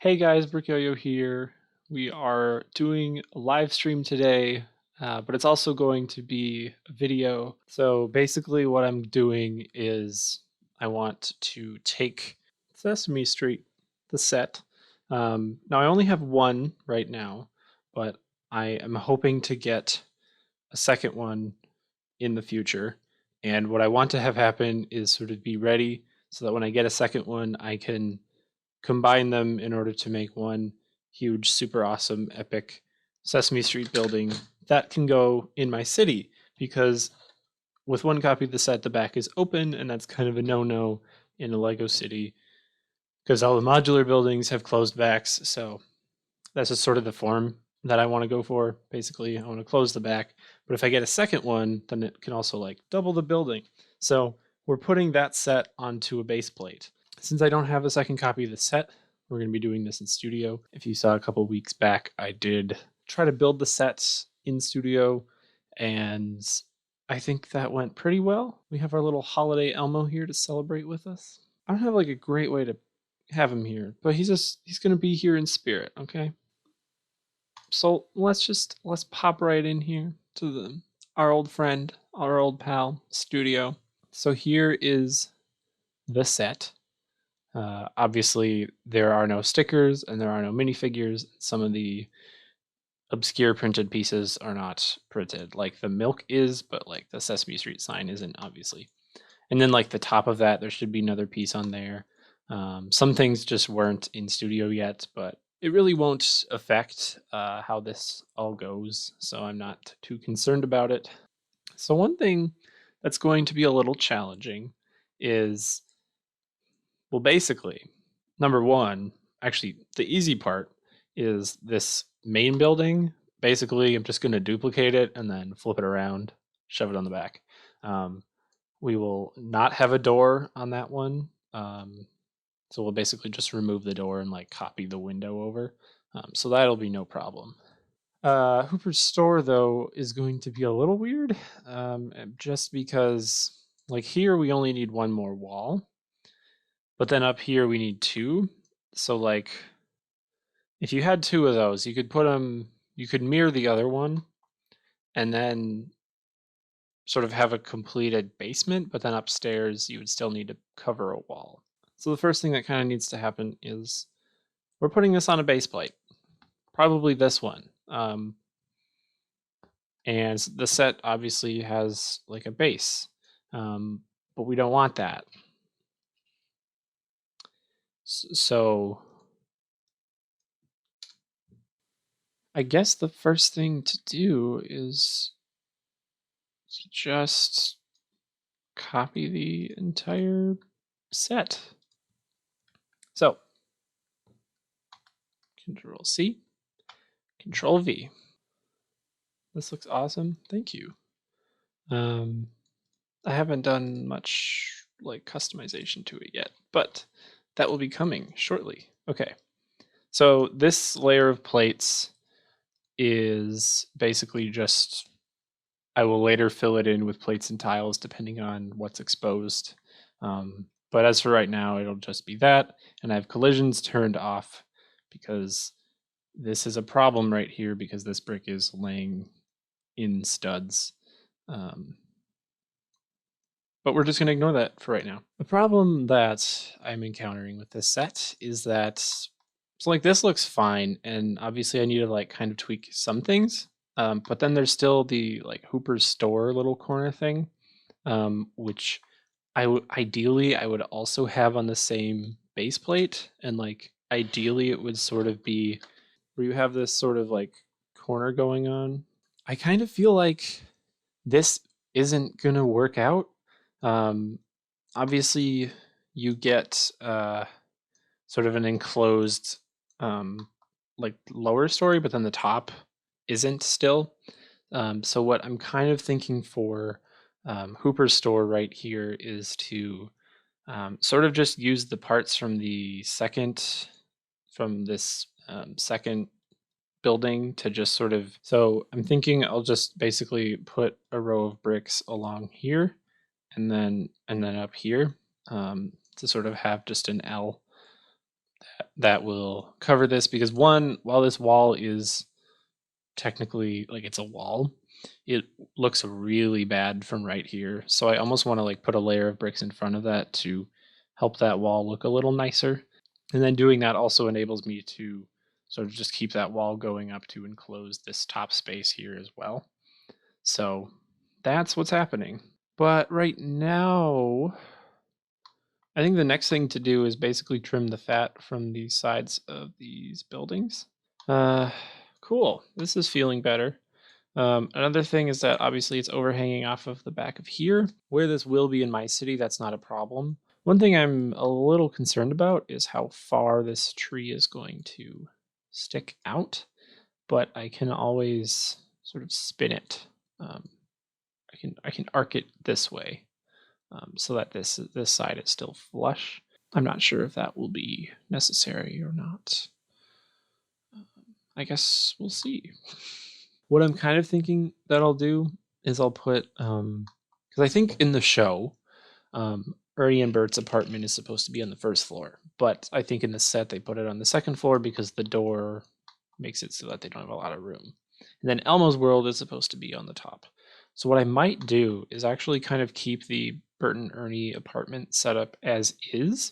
Hey guys, Brickyo here. We are doing a live stream today, but it's also going to be a video. So basically, what I'm doing is I want to take Sesame Street, the set. Now, I only have one right now, but I am hoping to get a second one in the future. And what I want to have happen is sort of be ready so that when I get a second one, I can combine them in order to make one huge, super awesome, epic Sesame Street building that can go in my city. Because with one copy of the set, the back is open, and that's kind of a no-no in a Lego city because all the modular buildings have closed backs. So that's just sort of the form that I want to go for. Basically, I want to close the back, but if I get a second one, then it can also like double the building. So we're putting that set onto a base plate. Since I don't have a second copy of the set, we're going to be doing this in studio. If you saw a couple weeks back, I did try to build the sets in studio, and I think that went pretty well. We have our little holiday Elmo here to celebrate with us. I don't have like a great way to have him here, but he's going to be here in spirit, okay? So let's pop right in here to our old friend, our old pal, studio. So here is the set. Obviously, there are no stickers and there are no minifigures. Some of the obscure printed pieces are not printed, like the milk is, but like the Sesame Street sign isn't, obviously. And then like the top of that, there should be another piece on there. Some things just weren't in studio yet, but it really won't affect how this all goes, so I'm not too concerned about it. So one thing that's going to be a little challenging is, well, basically, number one, actually, the easy part is this main building. Basically, I'm just going to duplicate it and then flip it around, shove it on the back. Um, we will not have a door on that one. So we'll basically just remove the door and like copy the window over. So that'll be no problem. Hooper's store, though, is going to be a little weird, just because, like, here we only need one more wall, but then up here we need two. So, like, if you had two of those, you could put them, you could mirror the other one, and then sort of have a completed basement, but then upstairs you would still need to cover a wall. So the first thing that kind of needs to happen is we're putting this on a base plate, probably this one. And the set obviously has like a base, but we don't want that. So I guess the first thing to do is just copy the entire set. So Control C, Control V. This looks awesome. Thank you. I haven't done much like customization to it yet, but that will be coming shortly. Okay. So this layer of plates is basically just, I will later fill it in with plates and tiles depending on what's exposed. But as for right now, it'll just be that. And I have collisions turned off because this is a problem right here because this brick is laying in studs. But we're just going to ignore that for right now. The problem that I'm encountering with this set is that, so like this looks fine, and obviously I need to like kind of tweak some things, but then there's still the like Hooper's store little corner thing, which ideally I would also have on the same base plate, and like ideally it would sort of be where you have this sort of like corner going on. I kind of feel like this isn't gonna work out. Um, Obviously, you get sort of an enclosed like lower story, but then the top isn't still. So what I'm kind of thinking for Hooper's store right here is to sort of just use the parts from from this second building to just sort of, so I'm thinking I'll just basically put a row of bricks along here and then up here, to sort of have just an L that will cover this, because one, while this wall is technically like it's a wall, it looks really bad from right here. So I almost want to like put a layer of bricks in front of that to help that wall look a little nicer. And then doing that also enables me to sort of just keep that wall going up to enclose this top space here as well. So that's what's happening. But right now, I think the next thing to do is basically trim the fat from the sides of these buildings. Cool. This is feeling better. Another thing is that obviously it's overhanging off of the back of here. Where this will be in my city, that's not a problem. One thing I'm a little concerned about is how far this tree is going to stick out, but I can always sort of spin it. I can arc it this way, so that this side is still flush. I'm not sure if that will be necessary or not. I guess we'll see. What I'm kind of thinking that I'll do is I'll put, because I think in the show, Ernie and Bert's apartment is supposed to be on the first floor, but I think in the set they put it on the second floor because the door makes it so that they don't have a lot of room. And then Elmo's world is supposed to be on the top. So what I might do is actually kind of keep the Bert and Ernie apartment set up as is,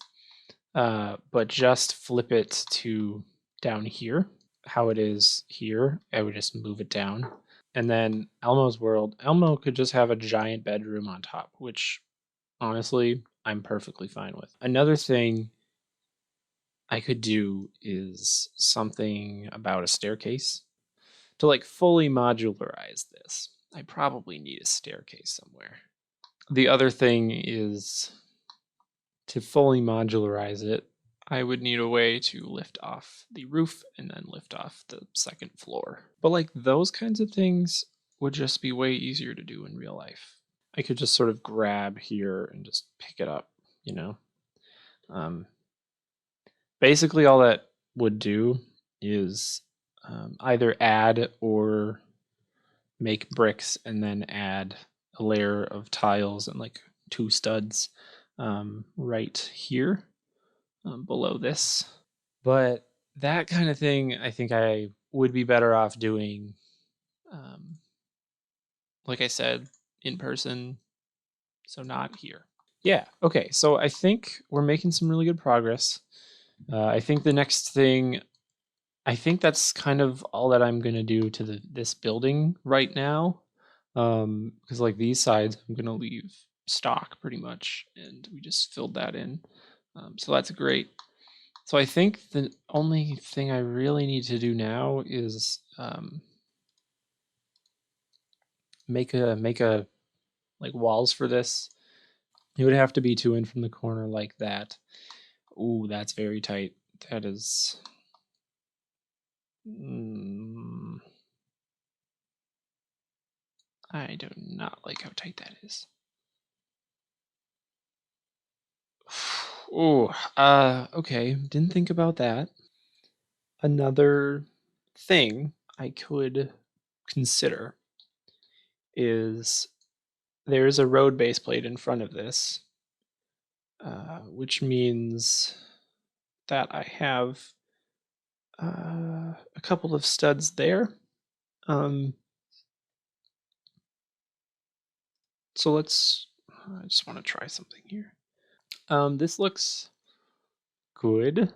but just flip it to down here, how it is here. I would just move it down. And then Elmo's world, Elmo could just have a giant bedroom on top, which honestly, I'm perfectly fine with. Another thing I could do is something about a staircase. To like fully modularize this, I probably need a staircase somewhere. The other thing is to fully modularize it, I would need a way to lift off the roof and then lift off the second floor. But like those kinds of things would just be way easier to do in real life. I could just sort of grab here and just pick it up, you know? Basically, all that would do is either add or make bricks and then add a layer of tiles and like 2 studs right here below this. But that kind of thing, I think I would be better off doing, like I said, in person, so not here. Yeah, okay, so I think we're making some really good progress. I think the next thing, I think that's kind of all that I'm going to do to this building right now. Because like these sides, I'm going to leave stock pretty much, and we just filled that in. So that's great. So I think the only thing I really need to do now is make a like walls for this. It would have to be 2 in from the corner like that. Ooh, that's very tight. That is. I do not like how tight that is. Oh, okay. Didn't think about that. Another thing I could consider is there's a road base plate in front of this, which means that I have a couple of studs there. So let's, I just want to try something here. This looks good.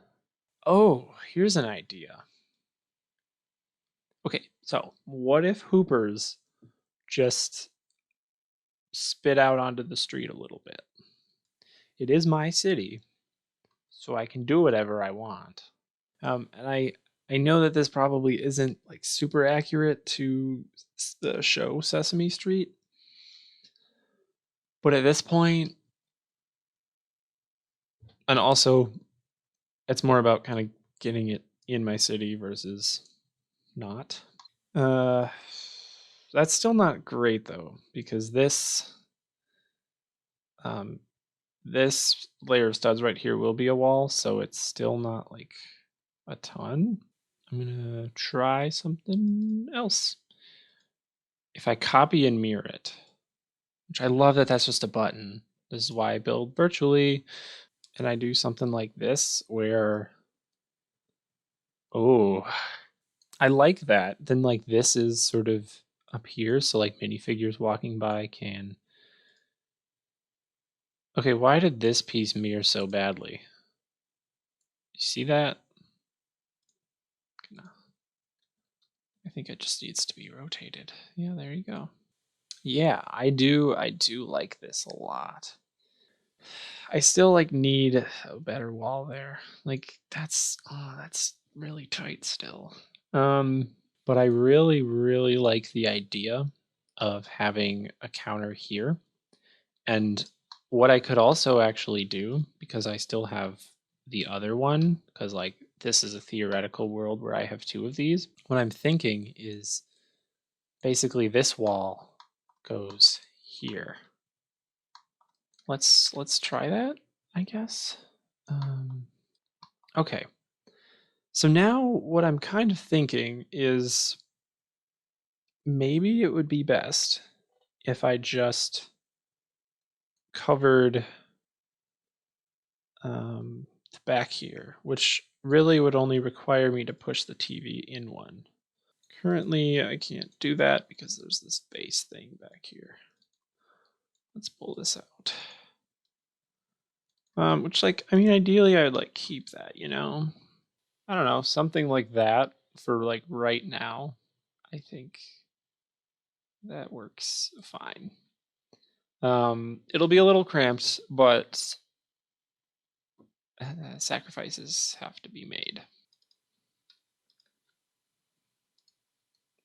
Oh, here's an idea. Okay, so what if Hoopers just spit out onto the street a little bit? It is my city, so I can do whatever I want. And I know that this probably isn't like super accurate to the show Sesame Street, but at this point, and also it's more about kind of getting it in my city versus not. That's still not great though, because this layer of studs right here will be a wall, so it's still not like a ton. I'm gonna try something else. If I copy and mirror it, which I love that that's just a button. This is why I build virtually. And I do something like this where Oh, I like that. Then like this is sort of up here, so like minifigures walking by can. Okay, why did this piece mirror so badly? You see that? I think it just needs to be rotated. Yeah, there you go. Yeah, I do like this a lot. I still like need a better wall there. Like that's really tight still. Um but I really like the idea of having a counter here. And what I could also actually do, because I still have the other one, because like this is a theoretical world where I have two of these. What I'm thinking is basically this wall goes here. Let's try that, I guess. Okay. So now what I'm kind of thinking is maybe it would be best if I just covered the back here, which really would only require me to push the TV in one. Currently, I can't do that because there's this base thing back here. Let's pull this out. Which, like, I mean, ideally, I would like keep that, you know? I don't know, something like that for like right now. I think that works fine. It'll be a little cramped, but sacrifices have to be made.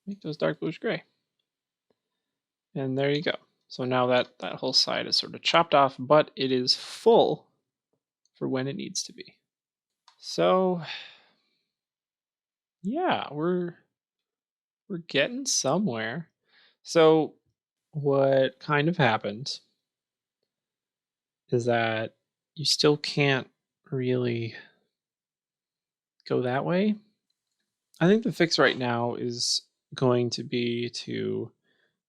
Make those dark bluish gray. And there you go. So now that whole side is sort of chopped off, but it is full for when it needs to be. So yeah, we're getting somewhere. So what kind of happened is that you still can't really go that way. I think the fix right now is going to be to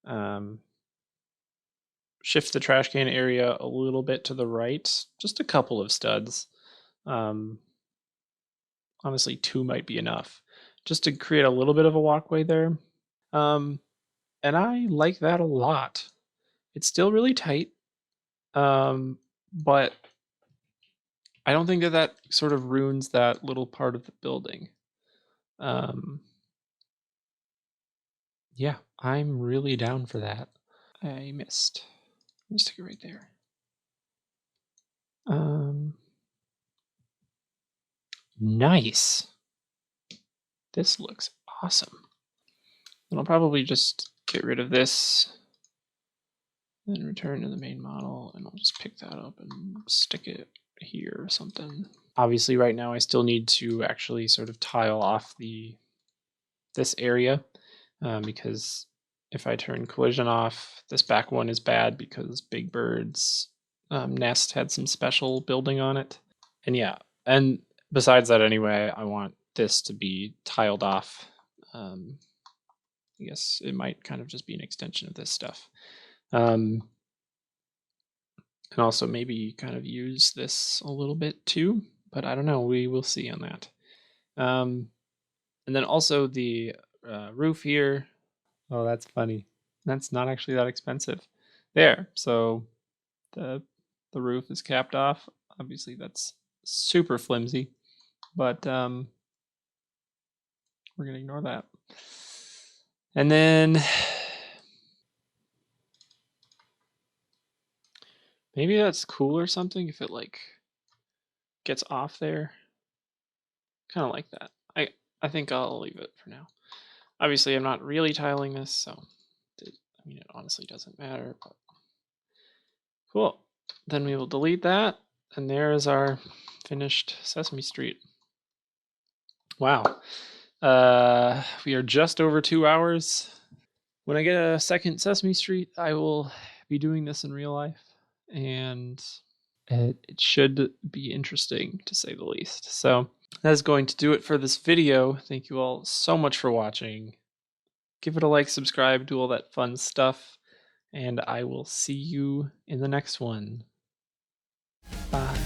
um, shift the trash can area a little bit to the right, just a couple of studs. Um, Honestly, two might be enough, just to create a little bit of a walkway there. Um, and I like that a lot. It's still really tight, but I don't think that sort of ruins that little part of the building. Um, yeah, I'm really down for that. I missed. Let me stick it right there. Nice. This looks awesome. And I'll probably just get rid of this, then return to the main model, and I'll just pick that up and stick it here or something. Obviously, right now I still need to actually sort of tile off this area because if I turn collision off, this back one is bad because Big Bird's nest had some special building on it. And yeah, and besides that anyway, I want this to be tiled off. I guess it might kind of just be an extension of this stuff. And also maybe kind of use this a little bit too, but I don't know. We will see on that. And then also the roof here. Oh, that's funny. That's not actually that expensive. There. So the roof is capped off. Obviously, that's super flimsy, but we're gonna ignore that. And then maybe that's cool or something if it like gets off there. Kind of like that. I think I'll leave it for now. Obviously, I'm not really tiling this, so I mean, it honestly doesn't matter. But cool. Then we will delete that, and there is our finished Sesame Street. Wow. We are just over 2 hours. When I get a second Sesame Street, I will be doing this in real life, and it should be interesting to say the least. So that is going to do it for this video. Thank you all so much for watching. Give it a like, subscribe, do all that fun stuff, and I will see you in the next one. Bye.